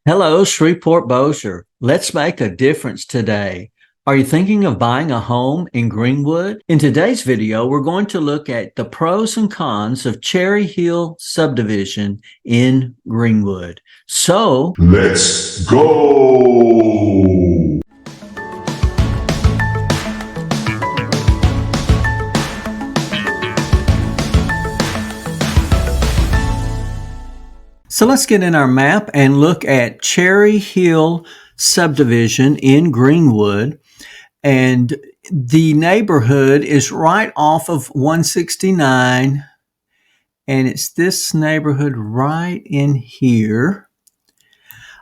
Hello, Shreveport Bossier. Let's make a difference today. Are you thinking of buying a home in Greenwood? In today's video, we're going to look at the pros and cons of Cherry Hill Subdivision in Greenwood. So, let's go! So let's get in our map and look at Cherry Hill Subdivision in Greenwood. And the neighborhood is right off of 169. And it's this neighborhood right in here.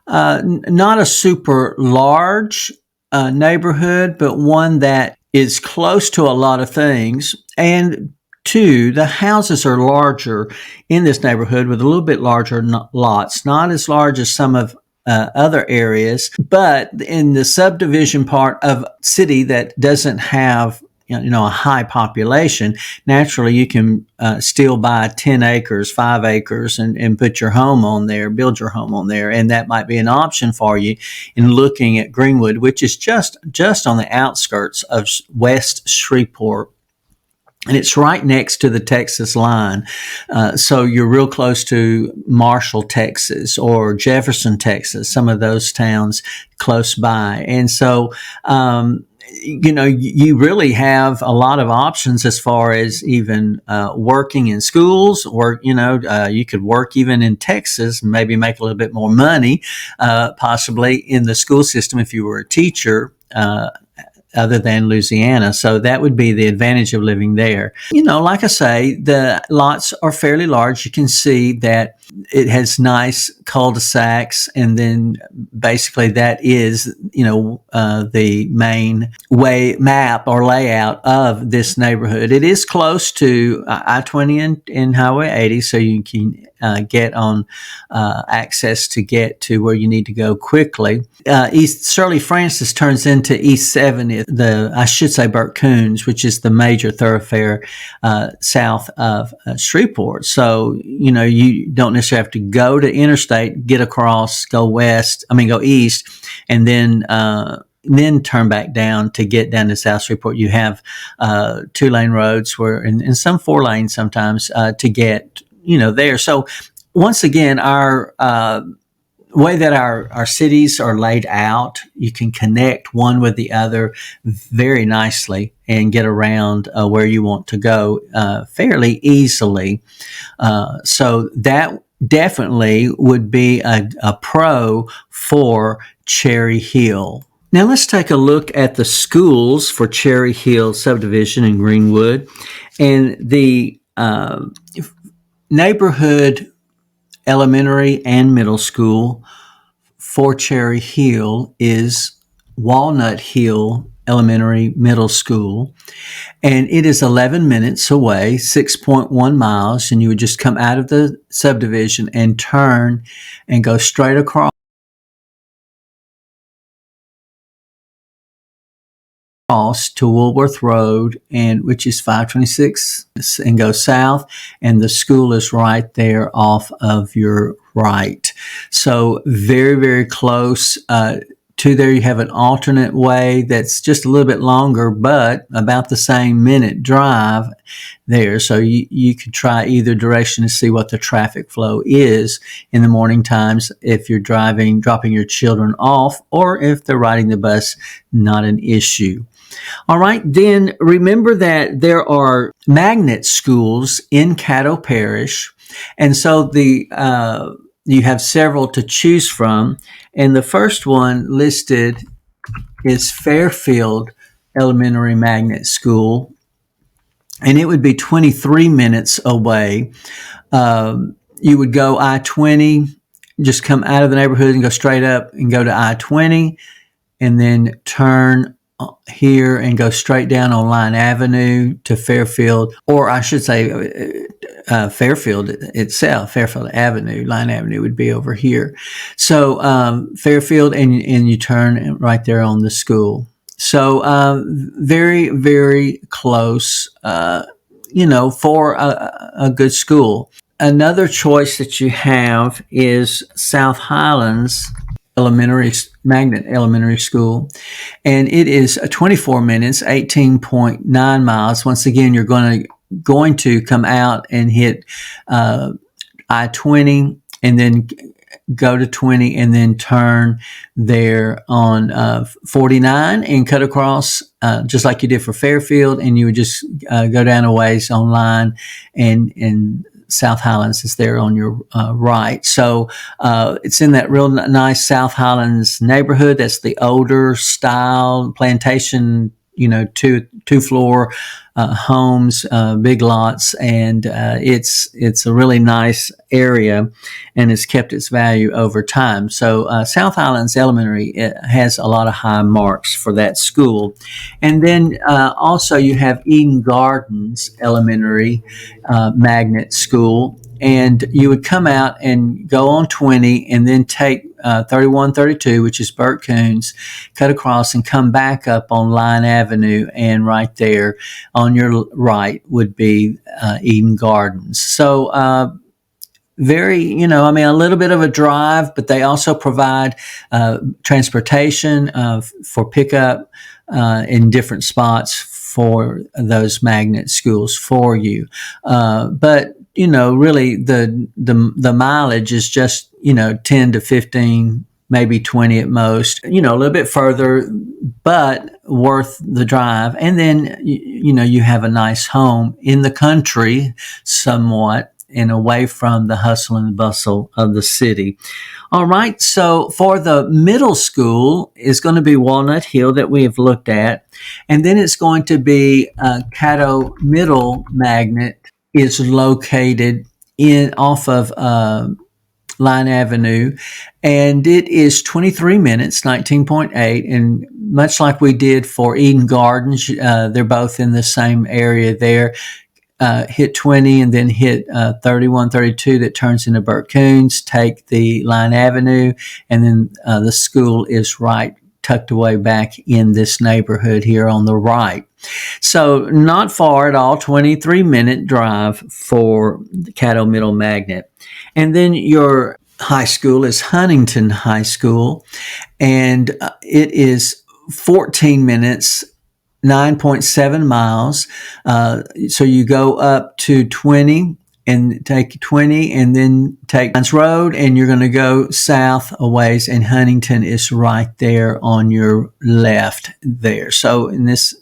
Not a super large neighborhood, but one that is close to a lot of things. And two, the houses are larger in this neighborhood with a little bit larger lots, not as large as some of other areas, but in the subdivision part of city that doesn't have a high population, naturally you can still buy 10 acres, 5 acres and put your home on there, build your home on there. And that might be an option for you in looking at Greenwood, which is just on the outskirts of West Shreveport. And it's right next to the Texas line. So you're real close to Marshall, Texas, or Jefferson, Texas, some of those towns close by. And so, you really have a lot of options as far as even working in schools, or, you could work even in Texas, maybe make a little bit more money, possibly in the school system if you were a teacher, other than Louisiana. So that would be the advantage of living there. Like I say, the lots are fairly large. You can see that it has nice cul-de-sacs, and then basically that is, the main map or layout of this neighborhood. It is close to I-20 and Highway 80, so you can get on access to get to where you need to go quickly. East Shirley Francis turns into East 70th, I should say Burt Coons, which is the major thoroughfare south of Shreveport. So, you don't necessarily have to go to interstate, get across, go east, and then turn back down to get down to South Shreveport. You have 2-lane roads and some 4 lanes sometimes to get there. So once again, our way that our cities are laid out, you can connect one with the other very nicely and get around where you want to go fairly easily. So that definitely would be a pro for Cherry Hill. Now let's take a look at the schools for Cherry Hill Subdivision in Greenwood. And the neighborhood elementary and middle school for Cherry Hill is Walnut Hill Elementary Middle School, and it is 11 minutes away, 6.1 miles, and you would just come out of the subdivision and turn and go straight across to Woolworth Road, and which is 526, and go south, and the school is right there off of your right. So very, very close to there. You have an alternate way that's just a little bit longer, but about the same minute drive there. So you could try either direction to see what the traffic flow is in the morning times if you're dropping your children off, or if they're riding the bus, not an issue. All right, then remember that there are magnet schools in Caddo Parish, and so you have several to choose from. And the first one listed is Fairfield Elementary Magnet School, and it would be 23 minutes away. You would go I-20, just come out of the neighborhood and go straight up and go to I-20, and then turn here and go straight down on Line Avenue to Fairfield, or I should say Fairfield itself, Fairfield Avenue. Line Avenue would be over here. So Fairfield, and you turn right there on the school. So very, very close, for a good school. Another choice that you have is South Highlands Magnet Elementary School, and it is 24 minutes, 18.9 miles. Once again, you're going to come out and hit I-20, and then go to 20, and then turn there on 49 and cut across just like you did for Fairfield, and you would just go down a ways online, and South Highlands is there on your right. So it's in that real nice South Highlands neighborhood. That's the older style plantation, two floor homes, big lots, and it's a really nice area, and it's kept its value over time. So South Highlands Elementary has a lot of high marks for that school. And then also you have Eden Gardens Elementary Magnet School, and you would come out and go on 20, and then take 3132, which is Burt Coons, cut across and come back up on Line Avenue, and right there on your right would be Eden Gardens. So very, a little bit of a drive, but they also provide transportation for pickup in different spots for those magnet schools for you. But really the mileage is just 10 to 15, maybe 20 at most, a little bit further, but worth the drive. And then, you have a nice home in the country somewhat, and away from the hustle and bustle of the city. All right. So for the middle school is going to be Walnut Hill that we have looked at. And then it's going to be Caddo Middle Magnet is located off of Line Avenue, and it is 23 minutes, 19.8, and much like we did for Eden Gardens, they're both in the same area there. Hit 20 and then hit 3132 that turns into Burt Coons, take the Line Avenue, and then the school is right tucked away back in this neighborhood here on the right. So not far at all, 23-minute drive for the Caddo Middle Magnet. And then your high school is Huntington High School, and it is 14 minutes, 9.7 miles. So you go up to 20 and take 20 and then take Hines Road, and you're going to go south a ways, and Huntington is right there on your left there. So in this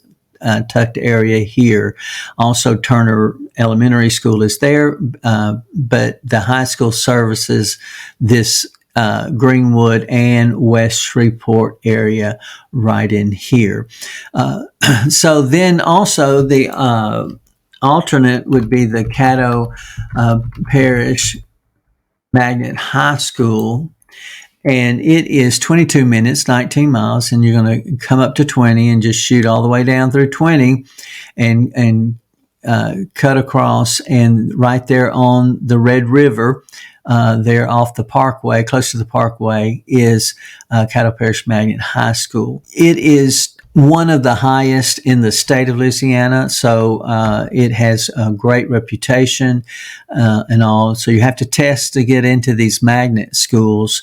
tucked area here, also Turner Elementary School is there, but the high school services this Greenwood and West Shreveport area right in here. So then also the alternate would be the Caddo Parish Magnet High School, and it is 22 minutes, 19 miles, and you're going to come up to 20 and just shoot all the way down through 20 and cut across, and right there on the Red River, there off the Parkway, close to the Parkway, is Caddo Parish Magnet High School. It is one of the highest in the state of Louisiana, so it has a great reputation and all. So you have to test to get into these magnet schools.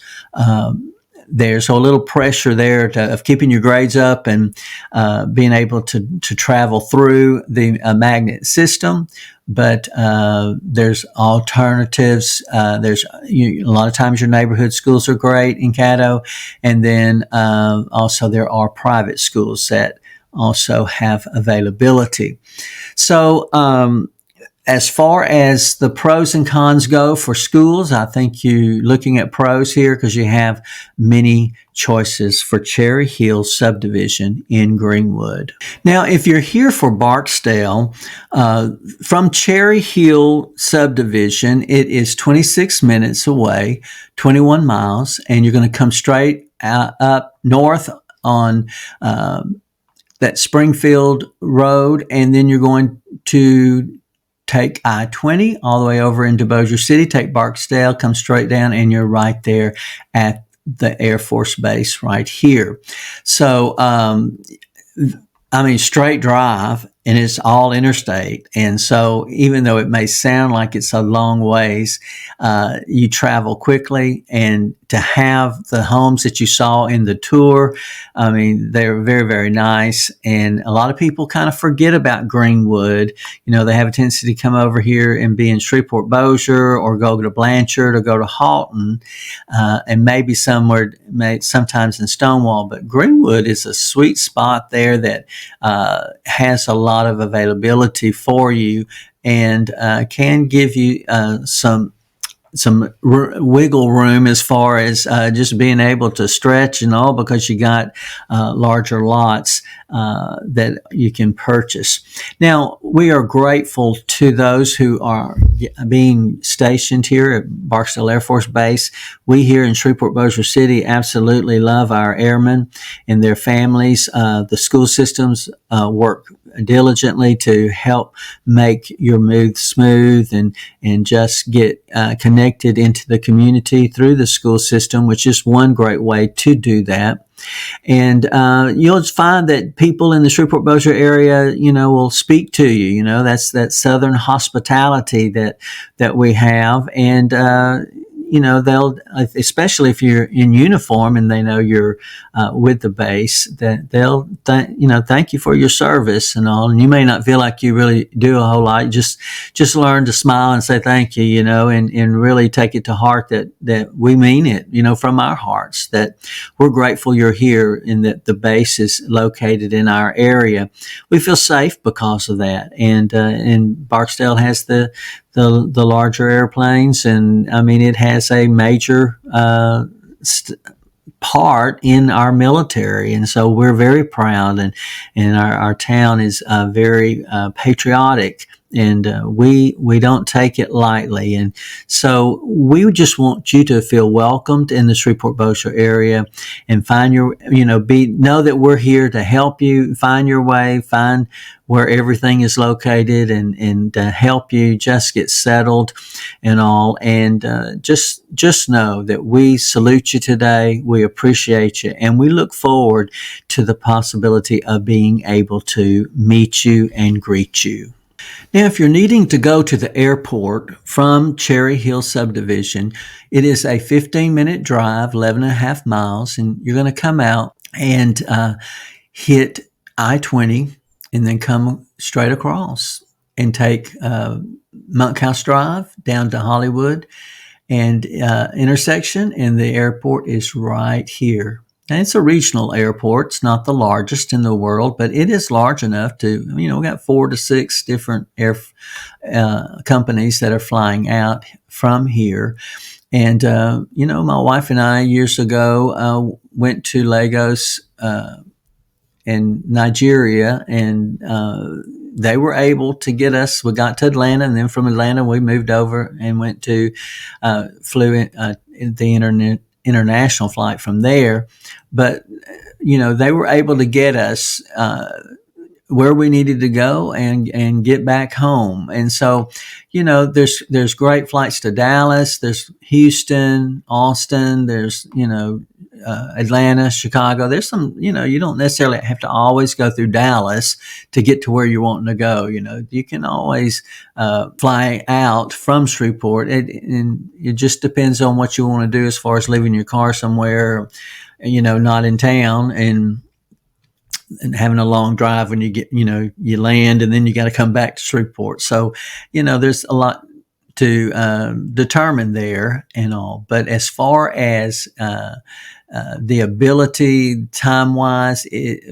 There's a little pressure there of keeping your grades up and being able to travel through the magnet system. But there's alternatives. A lot of times your neighborhood schools are great in Caddo, and then also there are private schools that also have availability. So as far as the pros and cons go for schools, I think you're looking at pros here because you have many choices for Cherry Hill Subdivision in Greenwood. Now, if you're here for Barksdale, from Cherry Hill Subdivision, it is 26 minutes away, 21 miles, and you're going to come straight up north on that Springfield Road, and then you're going to take I-20 all the way over into Bossier City, take Barksdale, come straight down, and you're right there at the Air Force Base right here. So, straight drive, and it's all interstate. And so even though it may sound like it's a long ways, you travel quickly and to have the homes that you saw in the tour. I mean, they're very, very nice. And a lot of people kind of forget about Greenwood. They have a tendency to come over here and be in Shreveport Bossier or go to Blanchard or go to Halton, and maybe sometimes in Stonewall. But Greenwood is a sweet spot there that has a lot of availability for you and can give you some wiggle room as far as just being able to stretch and all, because you got larger lots that you can purchase. Now, we are grateful to those who are being stationed here at Barksdale Air Force Base. We here in Shreveport Bossier City absolutely love our airmen and their families. The school systems work diligently to help make your move smooth and just get connected into the community through the school system, which is one great way to do that. And you'll find that people in the Shreveport Bossier area, will speak to you. That's that Southern hospitality that we have, and they'll, especially if you're in uniform and they know you're with the base, that they'll thank you for your service and all. And you may not feel like you really do a whole lot. Just learn to smile and say thank you, and really take it to heart that we mean it, from our hearts, that we're grateful you're here and that the base is located in our area. We feel safe because of that. And Barksdale has the larger airplanes, and I mean, it has a major part in our military, and so we're very proud, and our town is very patriotic, and we don't take it lightly. And so we just want you to feel welcomed in the Shreveport Bossier area and find your, know that we're here to help you find your way, find where everything is located, and help you just get settled and all. And just know that we salute you today. We appreciate you, and we look forward to the possibility of being able to meet you and greet you. Now, if you're needing to go to the airport from Cherry Hill Subdivision, it is a 15-minute drive, 11 and a half miles, and you're going to come out and hit I-20 and then come straight across and take Monkhouse Drive down to Hollywood and intersection, and the airport is right here. And it's a regional airport. It's not the largest in the world, but it is large enough to, we got 4 to 6 different air companies that are flying out from here. And, my wife and I years ago went to Lagos in Nigeria, and they were able to get us. We got to Atlanta, and then from Atlanta we moved over and went to flew in the international flight from there. But they were able to get us where we needed to go and get back home. And so there's great flights to Dallas, there's Houston, Austin, there's Atlanta, Chicago. There's some, you don't necessarily have to always go through Dallas to get to where you're wanting to go. You can always fly out from Shreveport, and it just depends on what you want to do as far as leaving your car somewhere, not in town, and having a long drive when you get, you land, and then you got to come back to Shreveport. So, there's a lot to determine there and all. But as far as the ability time-wise,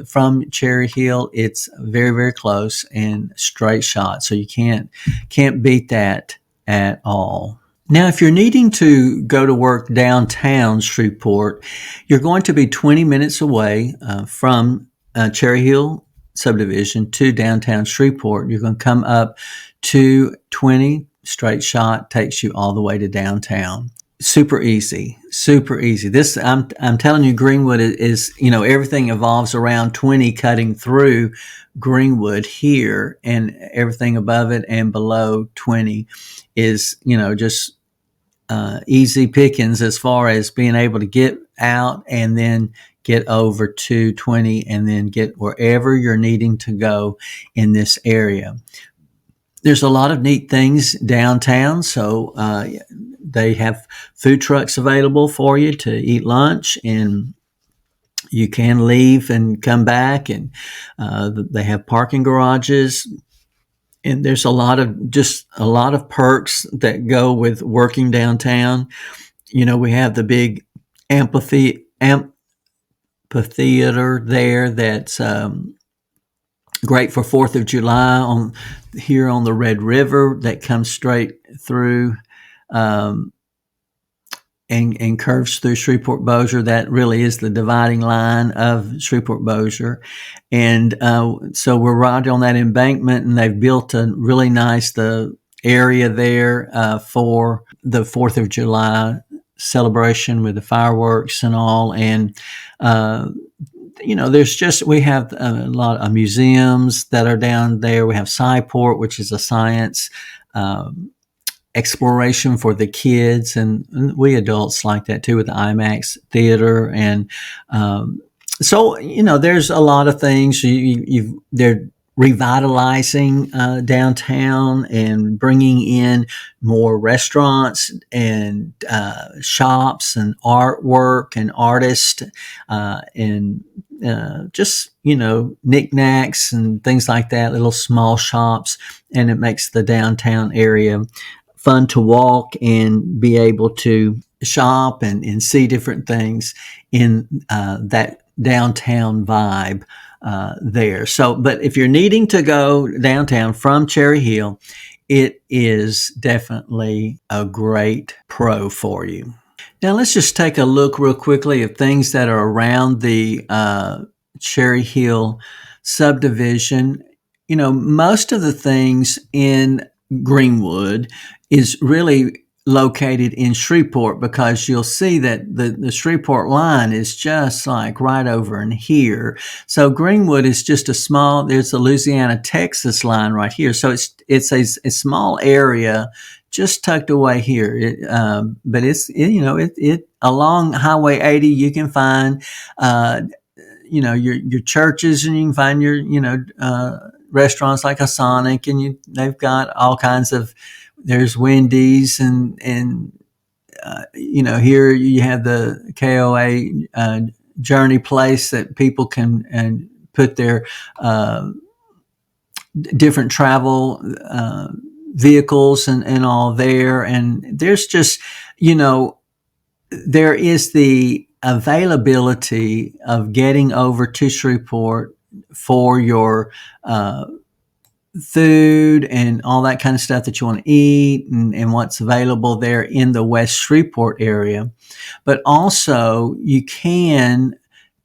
from Cherry Hill, it's very, very close and straight shot. So you can't beat that at all. Now, if you're needing to go to work downtown Shreveport, you're going to be 20 minutes away from Cherry Hill Subdivision to downtown Shreveport. You're going to come up to 20, straight shot, takes you all the way to downtown. Super easy. This, I'm telling you, Greenwood is, everything evolves around 20 cutting through Greenwood here, and everything above it and below 20 is, just easy pickings as far as being able to get out and then get over to 20 and then get wherever you're needing to go in this area. There's a lot of neat things downtown, so they have food trucks available for you to eat lunch, and you can leave and come back, and they have parking garages. And there's a lot of perks that go with working downtown. We have the big amphitheater there that's great for 4th of July here on the Red River that comes straight through and curves through Shreveport Bossier. That really is the dividing line of Shreveport Bossier. And so we're right on that embankment, and they've built a really nice area there for the 4th of July celebration with the fireworks and all. And we have a lot of museums that are down there. We have SciPort, which is a science exploration for the kids, and we adults like that too, with the IMAX theater. And so there's a lot of things. They're revitalizing downtown and bringing in more restaurants and shops and artwork and artists and just knickknacks and things like that, little small shops. And it makes the downtown area fun to walk and be able to shop and see different things in that downtown vibe there. So, but if you're needing to go downtown from Cherry Hill, it is definitely a great pro for you. Now, let's just take a look real quickly at things that are around the Cherry Hill subdivision. Most of the things in Greenwood is really located in Shreveport, because you'll see that the Shreveport line is just like right over in here. So Greenwood is just there's the Louisiana-Texas line right here. So it's a small area just tucked away here. But it's along Highway 80, you can find, your churches, and you can find your, restaurants like a Sonic, and they've got all kinds of, there's Wendy's, and here you have the KOA Journey place that people can put their different travel vehicles and all there. And there's just, there is the availability of getting over to Shreveport for your food and all that kind of stuff that you want to eat, and what's available there in the West Shreveport area. But also you can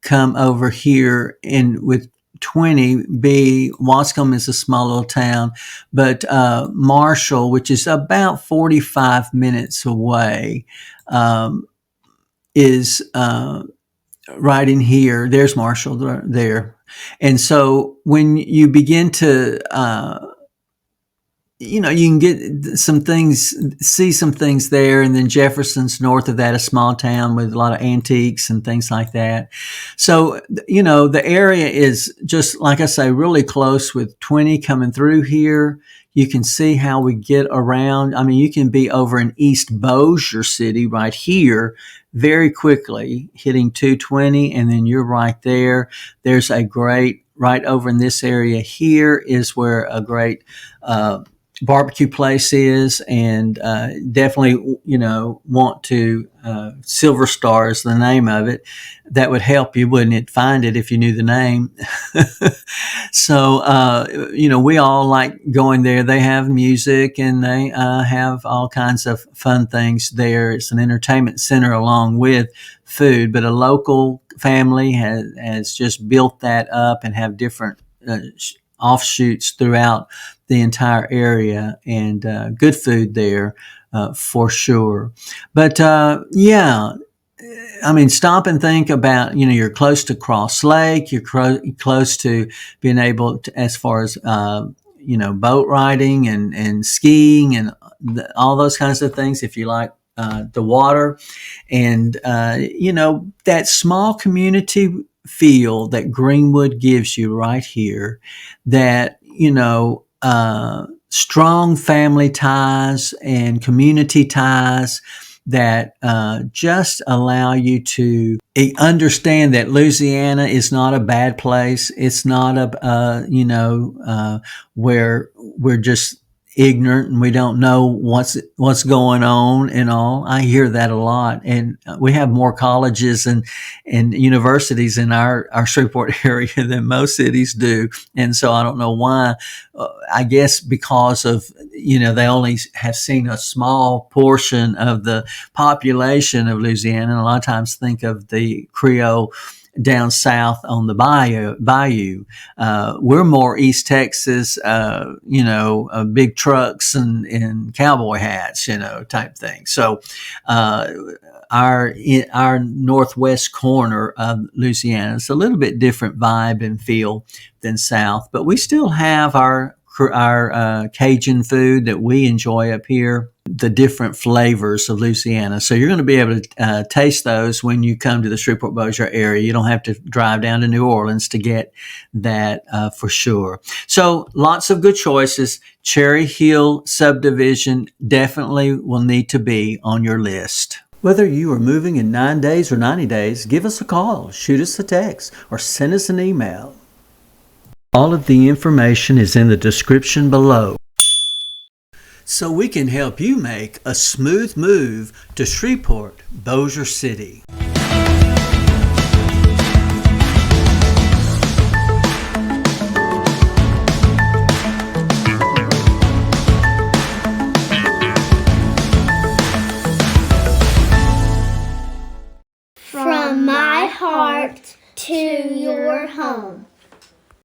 come over here with 20B. Wascom is a small little town, but Marshall, which is about 45 minutes away, is right in here. There's Marshall there. And so when you begin to, you can get some things, see some things there. And then Jefferson's north of that, a small town with a lot of antiques and things like that. So, the area is just, like I say, really close with 20 coming through here. You can see how we get around. I mean, you can be over in East Bossier City right here very quickly, hitting 220, and then you're right there. There's a great, right over in this area here is where a great barbecue place is, and definitely, want to, Silver Star is the name of it. That would help you, wouldn't it, find it if you knew the name? So, we all like going there. They have music, and they have all kinds of fun things there. It's an entertainment center along with food, but a local family has just built that up and have different offshoots throughout the entire area, and good food there for sure. But I mean, stop and think about, you're close to Cross Lake, you're close to being able to, as far as, boat riding and skiing and all those kinds of things, if you like the water. And, that small community feel that Greenwood gives you right here, that, strong family ties and community ties that just allow you to understand that Louisiana is not a bad place. It's not where we're just ignorant and we don't know what's going on and all. I hear that a lot, and we have more colleges and universities in our Shreveport area than most cities do, and so I don't know why. I guess because of they only have seen a small portion of the population of Louisiana, and a lot of times think of the Creole down south on the bayou. We're more East Texas, big trucks and cowboy hats, type thing. So, our northwest corner of Louisiana is a little bit different vibe and feel than south, but we still have our Cajun food that we enjoy up here, the different flavors of Louisiana. So you're going to be able to taste those when you come to the Shreveport Bossier area. You don't have to drive down to New Orleans to get that for sure. So lots of good choices. Cherry Hill Subdivision definitely will need to be on your list. Whether you are moving in 9 days or 90 days, give us a call, shoot us a text, or send us an email. All of the information is in the description below, so we can help you make a smooth move to Shreveport, Bossier City. From my heart to your home.